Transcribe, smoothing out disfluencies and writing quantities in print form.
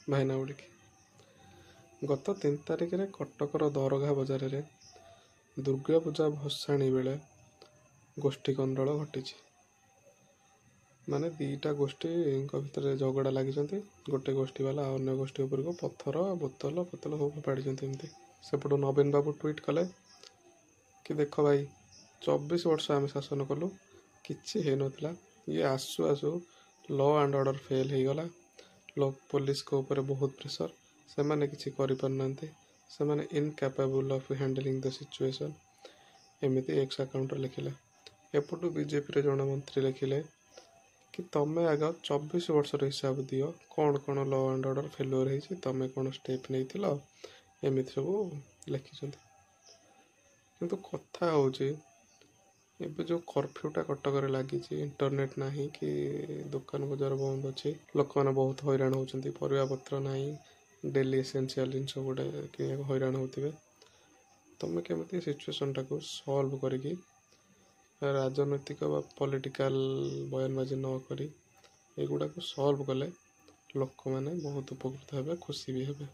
ଭାଇନା ଉଡ଼ିକି। ଗତ 3 ତାରିଖରେ କଟକର ଦରଘା ବଜାରରେ ଦୁର୍ଗା ପୂଜା ଭସାଣି ବେଳେ ଗୋଷ୍ଠୀ କନ୍ଦଳ ଘଟିଛି। ମାନେ 2ଟା ଗୋଷ୍ଠୀଙ୍କ ଭିତରେ ଝଗଡ଼ା ଲାଗିଛନ୍ତି। ଗୋଟେ ଗୋଷ୍ଠୀ ବାଲା ଅନ୍ୟ ଗୋଷ୍ଠୀ ଉପରକୁ ପଥର ବୋତଲ ସବୁ ଫୋପାଡ଼ିଛନ୍ତି। ଏମିତି ସେପଟୁ ନବୀନ ବାବୁ ଟ୍ୱିଟ୍ କଲେ କି ଦେଖ ଭାଇ, 24 ବର୍ଷ ଆମେ ଶାସନ କଲୁ, କିଛି ହେଇନଥିଲା। ଇଏ ଆସୁ ଆସୁ ଲ ଆଣ୍ଡ ଅର୍ଡ଼ର ଫେଲ୍ ହେଇଗଲା। ପୋଲିସଙ୍କ ଉପରେ ବହୁତ ପ୍ରେସର, ସେମାନେ କିଛି କରିପାରୁନାହାନ୍ତି, ସେମାନେ ଇନକ୍ୟାପାବୁଲ୍ ଅଫ୍ ହ୍ୟାଣ୍ଡଲିଂ ଦ ସିଚୁଏସନ୍। ଏମିତି ଏକ୍ସ ଆକାଉଣ୍ଟରେ ଲେଖିଲେ। ଏପଟୁ ବିଜେପିରେ ଜଣେ ମନ୍ତ୍ରୀ ଲେଖିଲେ କି ତମେ ଆଗ 24 ବର୍ଷର ହିସାବ ଦିଅ, କ'ଣ ଲ ଆଣ୍ଡ ଅର୍ଡ଼ର ଫେଲୁଅର ହେଇଛି, ତମେ କ'ଣ ଷ୍ଟେପ୍ ନେଇଥିଲ, ଏମିତି ସବୁ ଲେଖିଛନ୍ତି। କିନ୍ତୁ କଥା ହେଉଛି, ଏବେ ଯେଉଁ କର୍ଫ୍ୟୁଟା କଟକରେ ଲାଗିଛି, ଇଣ୍ଟରନେଟ୍ ନାହିଁ କି ଦୋକାନ ବଜାର ବନ୍ଦ ଅଛି, ଲୋକମାନେ ବହୁତ ହଇରାଣ ହେଉଛନ୍ତି। ପରିବାପତ୍ର ନାହିଁ, ଡେଲି ଏସେନ୍ସିଆଲ ଜିନିଷ ଗୋଟେ କିଣିବାକୁ ହଇରାଣ ହେଉଥିବେ। ତମେ କେମିତି ସିଚୁଏସନ୍ଟାକୁ ସଲ୍ଭ କରିକି ରାଜନୈତିକ ବା ପଲିଟିକାଲ ବୟାନବାଜି ନ କରି ଏଗୁଡ଼ାକୁ ସଲ୍ଭ କଲେ ଲୋକମାନେ ବହୁତ ଉପକୃତ ହେବେ, ଖୁସି ବି ହେବେ।